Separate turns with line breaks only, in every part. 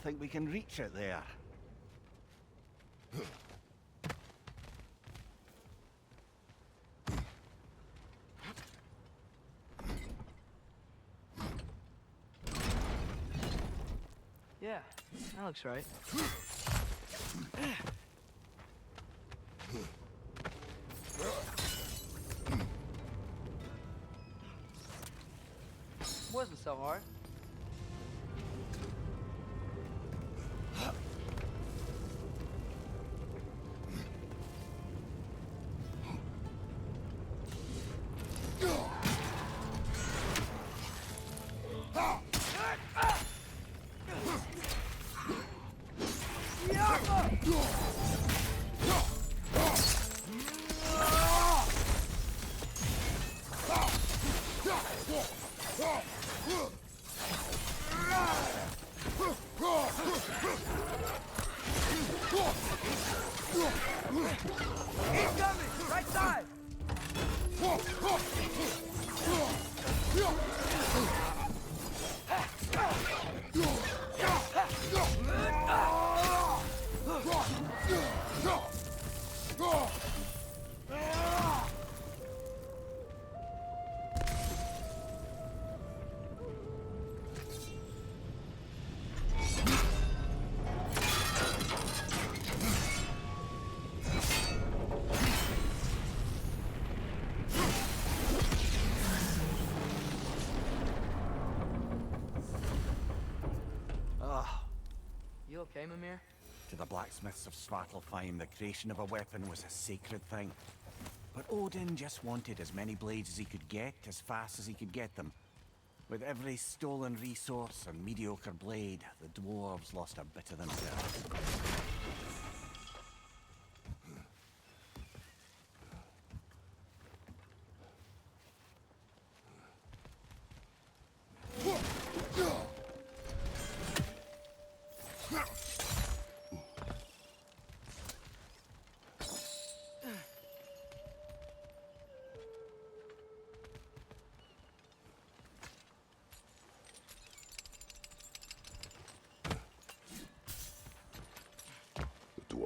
think we can reach it there.
Yeah, that looks right. Wasn't so hard. Incoming! Right side! You okay, Mimir?
To the blacksmiths of Svartalfheim, the creation of a weapon was a sacred thing. But Odin just wanted as many blades as he could get, as fast as he could get them. With every stolen resource and mediocre blade, the dwarves lost a bit of themselves.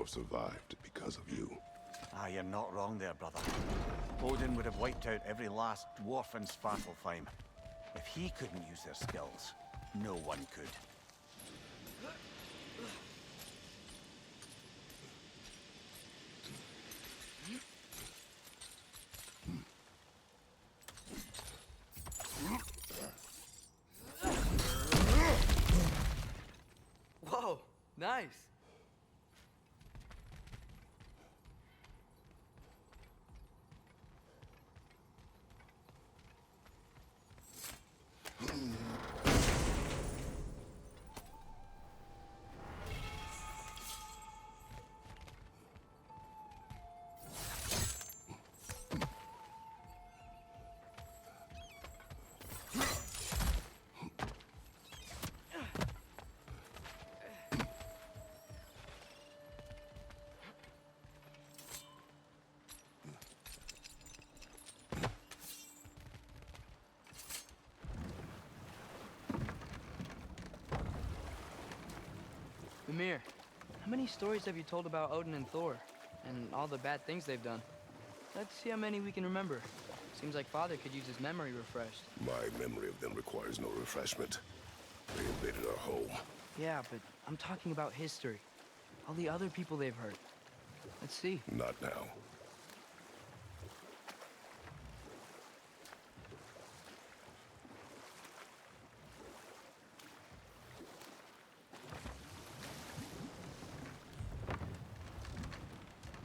Survived because of you.
Ah, you're not wrong there, brother. Odin would have wiped out every last dwarf in Svartalfheim. If he couldn't use their skills, no one could.
Whoa, nice. Mimir, how many stories have you told about Odin and Thor? And all the bad things they've done? Let's see how many we can remember. Seems like Father could use his memory refreshed.
My memory of them requires no refreshment. They invaded our home.
Yeah, but I'm talking about history. All the other people they've hurt. Let's see.
Not now.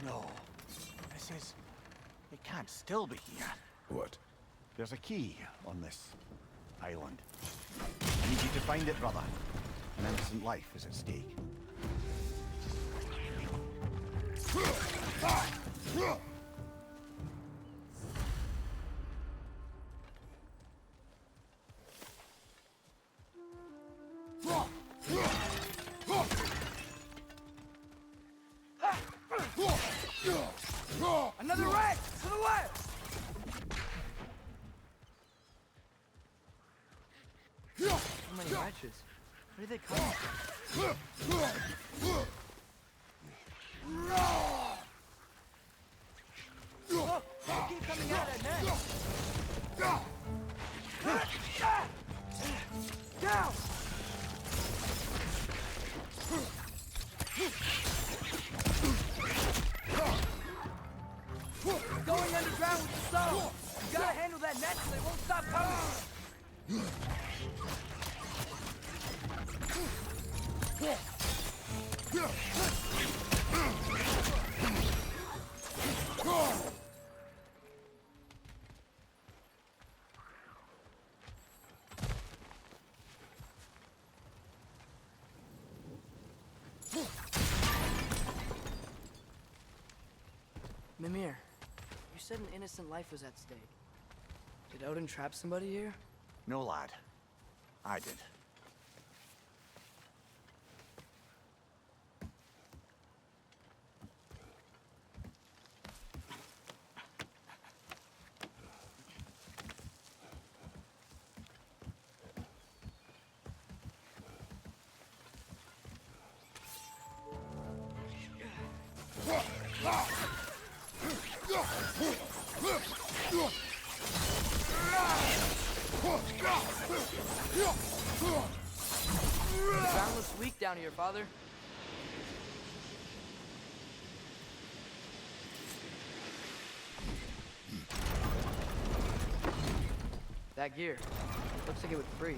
No. This is... It can't still be here.
What?
There's a key on this island. I need you to find it, brother. An innocent life is at stake.
Another wreck! To the west! How many matches? Where did they come from? Look! They keep coming out at net! Down! Going underground with the stone! You gotta handle that net so they won't stop coming! Mimir, you said an innocent life was at stake. Did Odin trap somebody here?
No, lad. I did.
The ground looks weak down here, Father. That gear. Looks like it would freeze.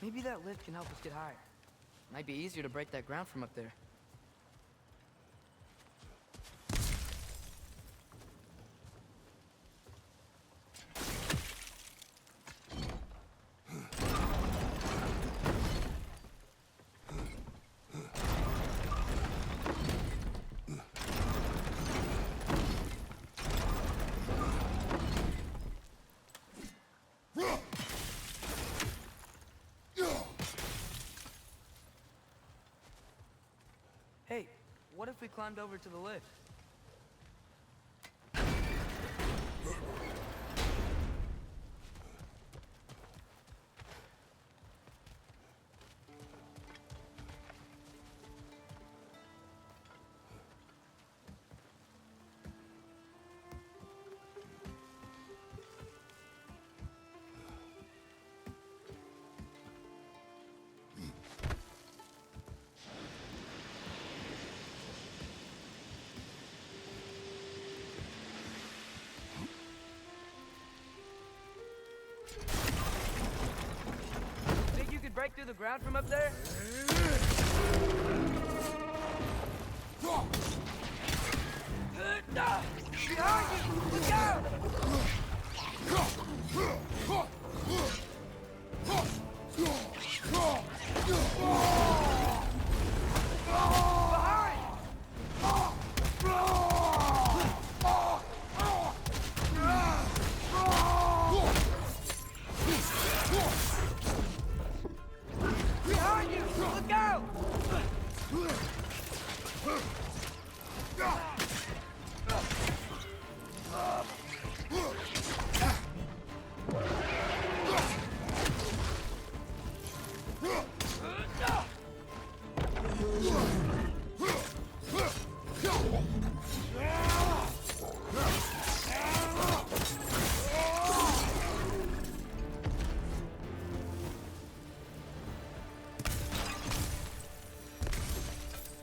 Maybe that lift can help us get higher. Might be easier to break that ground from up there. Hey, what if we climbed over to the lift? Think you could break through the ground from up there? Behind you! Look out! Behind you! Look out!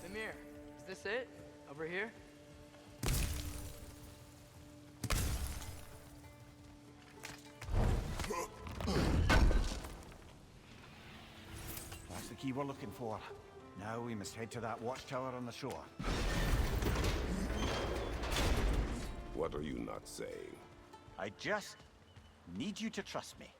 Mimir, is this it? Over here?
That's the key we're looking for. Now we must head to that watchtower on the shore.
What are you not saying?
I just need you to trust me.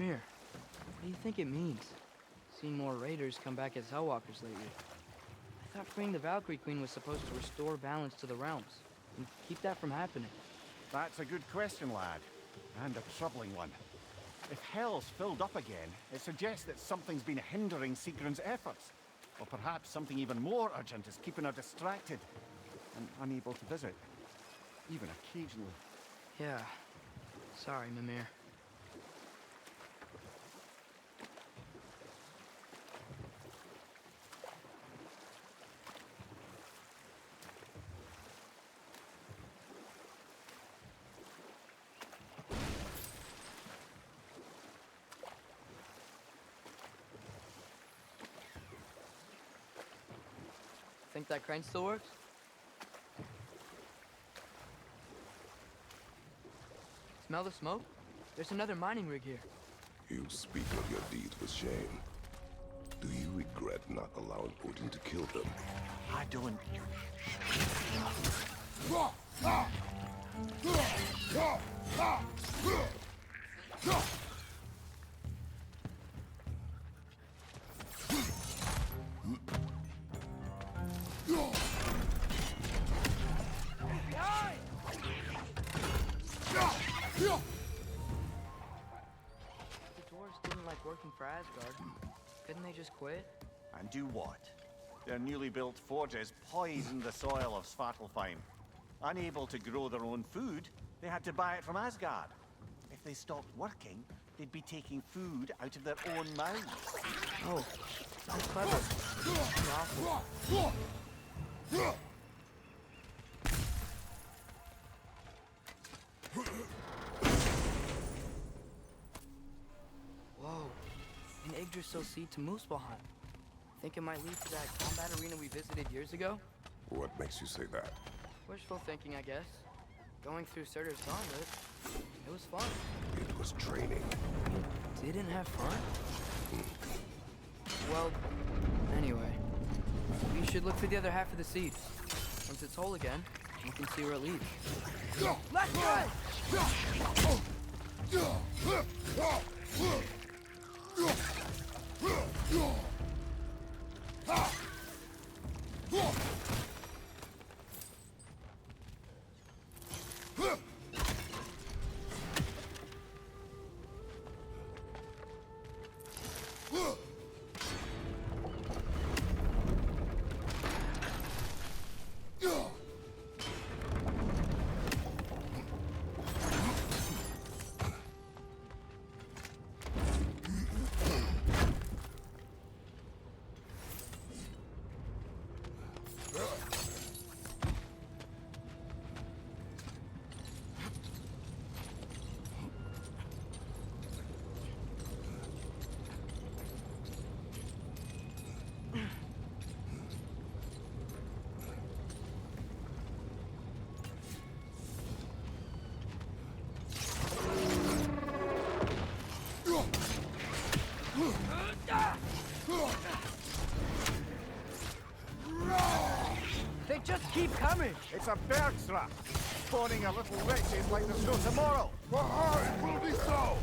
Mimir, what do you think it means? Seen more raiders come back as Hellwalkers lately. I thought freeing the Valkyrie Queen was supposed to restore balance to the realms and keep that from happening.
That's a good question, lad. And a troubling one. If Hell's filled up again, it suggests that something's been hindering Sigrun's efforts. Or perhaps something even more urgent is keeping her distracted and unable to visit. Even occasionally.
Yeah. Sorry, Mimir. Think that crane still works? Smell the smoke? There's another mining rig here.
You speak of your deeds with shame. Do you regret not allowing Odin to kill them?
I don't.
The dwarves didn't like working for Asgard. Couldn't they just quit?
And do what? Their newly built forges poisoned the soil of Svartalfheim. Unable to grow their own food, they had to buy it from Asgard. If they stopped working, they'd be taking food out of their own mouths.
Oh, that's clever. That's awful. Whoa, an Yggdrasil seed to Muspelheim. Think it might lead to that combat arena we visited years ago?
What makes you say that?
Wishful thinking, I guess. Going through Surtur's gauntlet, it was fun.
It was training.
You didn't have fun? Well, anyway, we should look for the other half of the seed. Once it's whole again, you can see where it leads. Let's go! They just keep coming!
It's a bergstrap, spawning a little witches like there's no tomorrow.
It will be so!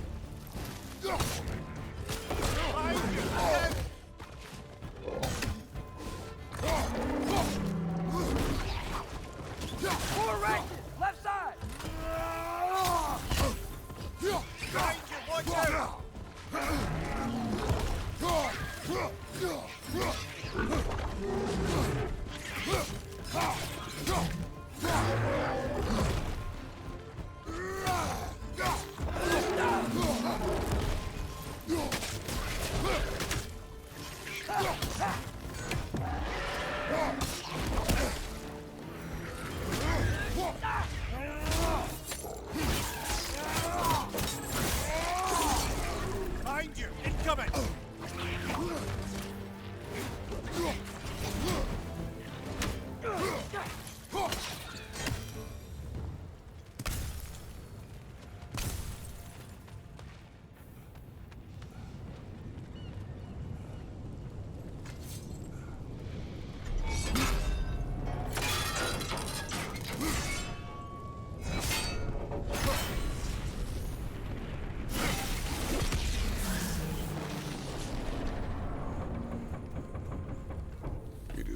More Rangers! Left side!
Watch out! Behind you! Incoming!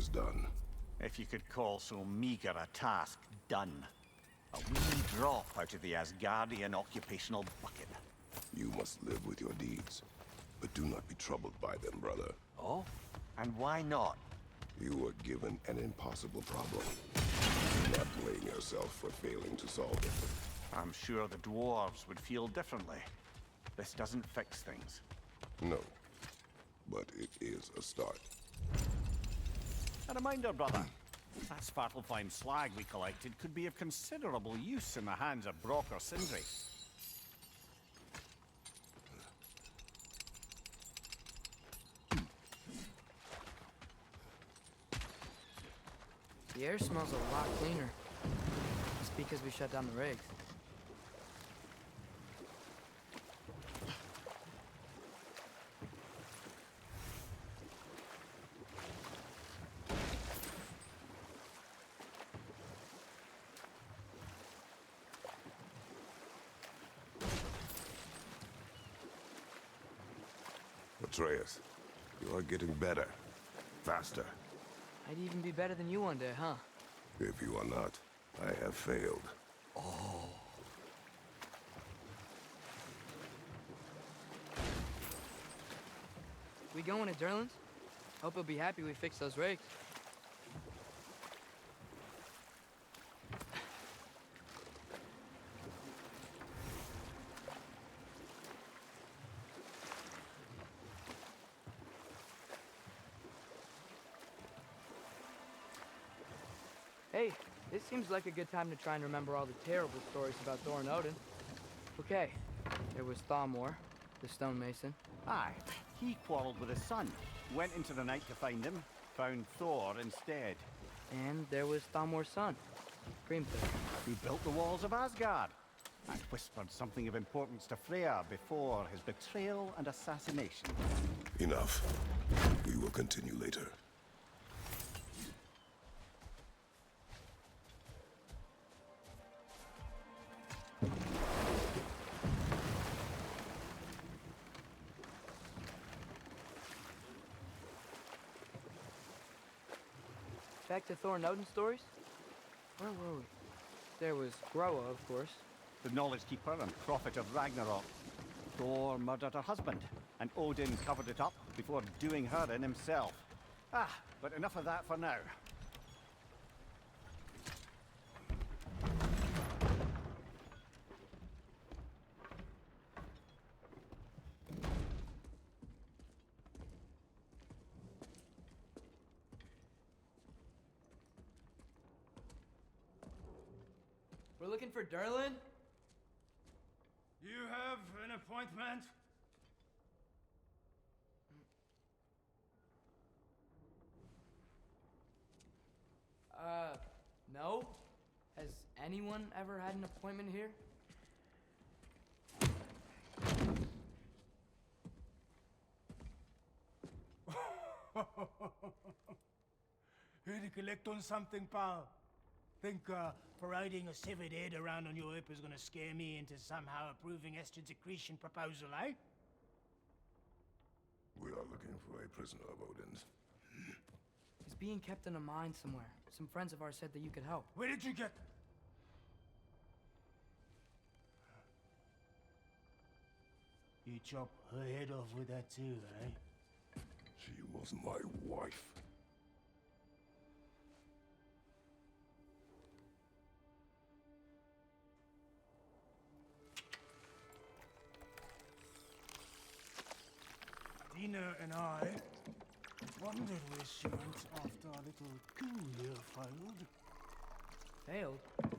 is done.
If you could call so meager a task done. A wee drop out of the Asgardian occupational bucket.
You must live with your deeds, but do not be troubled by them, brother.
Oh? And why not?
You were given an impossible problem. Do not blame yourself for failing to solve it.
I'm sure the dwarves would feel differently. This doesn't fix things.
No, but it is a start.
A reminder, brother. That Svartalfheim slag we collected could be of considerable use in the hands of Brock or Sindri.
The air smells a lot cleaner. It's because we shut down the rigs.
Atreus, you are getting better. Faster.
I'd even be better than you one day, huh?
If you are not, I have failed.
We going to Durlin's? Hope he'll be happy we fixed those rigs. Hey, this seems like a good time to try and remember all the terrible stories about Thor and Odin. Okay, there was Thalmor, the stonemason.
Aye, he quarreled with his son, went into the night to find him, found Thor instead.
And there was Thalmor's son, Grimthor.
Who built the walls of Asgard, and whispered something of importance to Freya before his betrayal and assassination.
Enough. We will continue later.
Back to Thor and Odin stories? Where were we? There was Groa, of course.
The knowledge keeper and prophet of Ragnarok. Thor murdered her husband, and Odin covered it up before doing her in himself. Ah, but enough of that for now.
We're looking for Durlin?
You have an appointment?
No. Has anyone ever had an appointment here?
Here to collect on something, pal? Think parading a severed head around on your hip is gonna scare me into somehow approving Estrid's accretion proposal, eh?
We are looking for a prisoner of Odin's.
He's being kept in a mine somewhere. Some friends of ours said that you could help.
Where did you get... You chop her head off with that too, eh?
She was my wife.
Dina and I wondered where she went after our little coup here failed.
Failed?
Failed.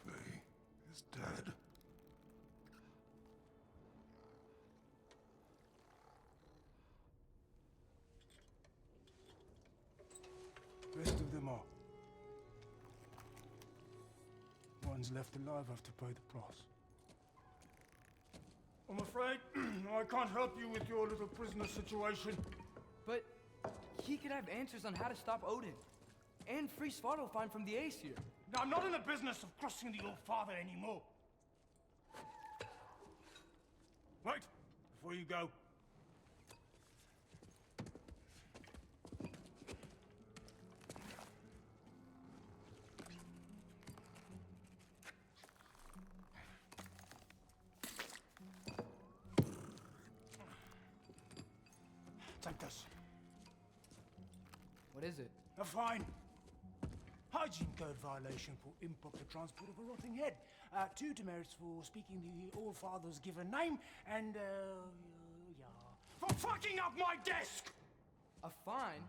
Faye is dead.
Rest of them are. One's left alive have to pay the price. I'm afraid I can't help you with your little prisoner situation.
But he could have answers on how to stop Odin. And free Svartalfheim from the Aesir.
Now, I'm not in the business of crossing the All-Father anymore. Right, before you go. Take this.
What is it?
A fine. Hygiene code violation for improper transport of a rotting head. 2 demerits for speaking the All-Father's given name, and, yeah. For fucking up my desk!
A fine?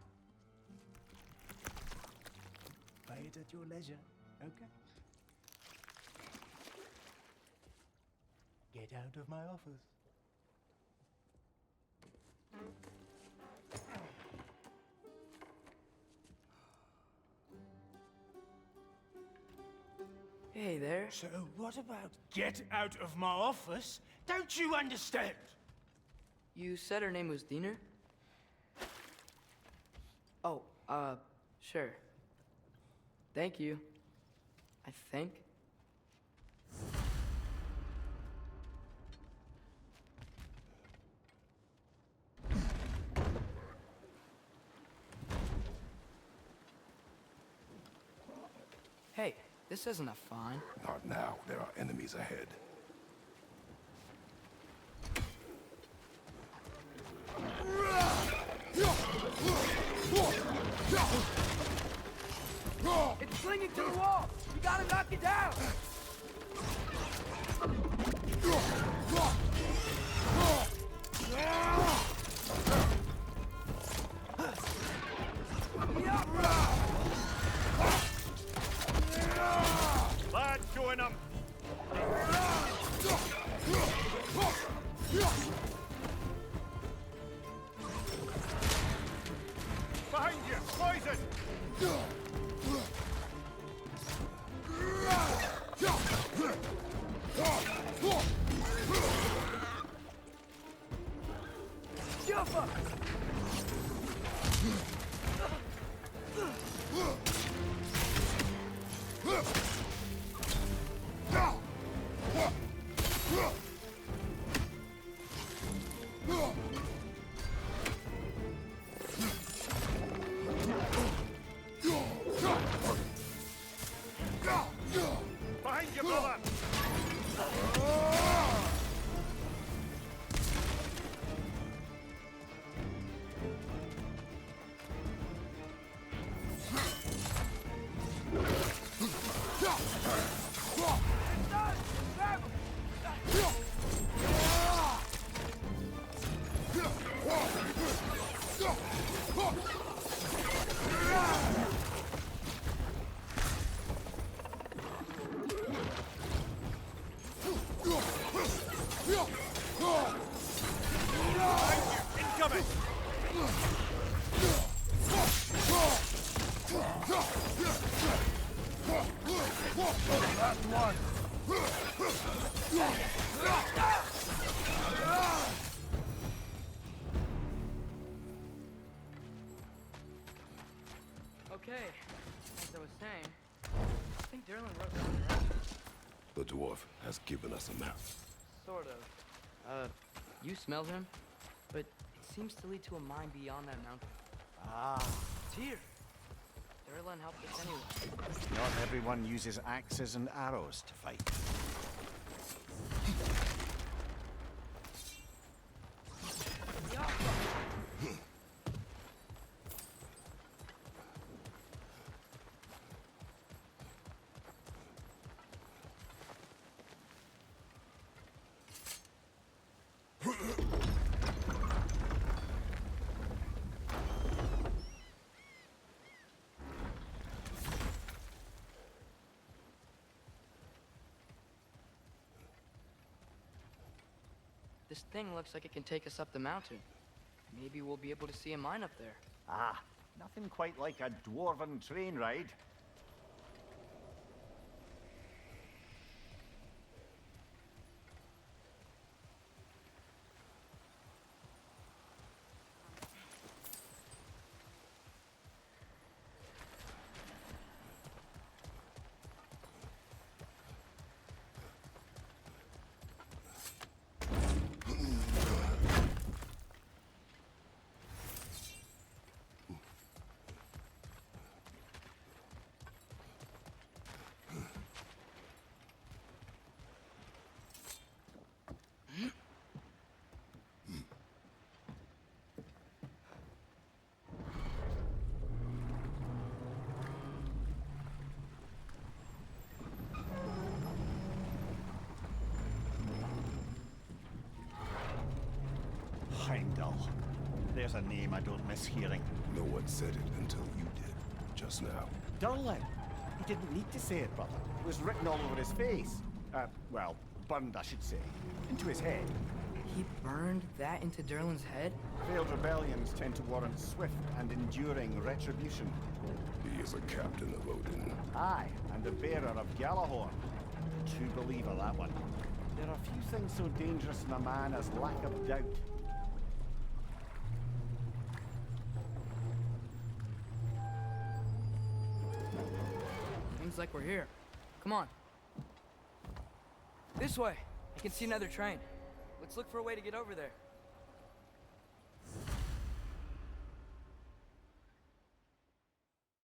Pay it at your leisure, okay? Get out of my office.
Hey there.
So what about get out of my office? Don't you understand?
You said her name was Diener? Oh, sure. Thank you. I think. Hey, this isn't a fine.
Not now. There are enemies ahead.
It's clinging to the wall! You gotta knock it down!
Lad, join him! Behind you! Poison!
Juffa!
Behind you, brother! Incoming! Last one!
Okay, as I was saying, I think Derlin wrote down the rest.
The dwarf has given us a map.
Sort of. You smelled him, but it seems to lead to a mine beyond that mountain.
Ah,
Tyr! Derlin helped us anyway.
not everyone uses axes and arrows to fight.
This thing looks like it can take us up the mountain. Maybe we'll be able to see a mine up there.
Ah, nothing quite like a dwarven train ride. Dull. There's a name I don't miss hearing.
No one said it until you did, just now.
Dullin. He didn't need to say it, brother. It was written all over his face. Well, burned, I should say. Into his head.
He burned that into Durlin's head?
Failed rebellions tend to warrant swift and enduring retribution.
He is a captain of Odin.
Aye, and the bearer of Gjallarhorn. True believer, that one. There are few things so dangerous in a man as lack of doubt.
Seems like we're here. Come on. This way. I can see another train. Let's look for a way to get over there.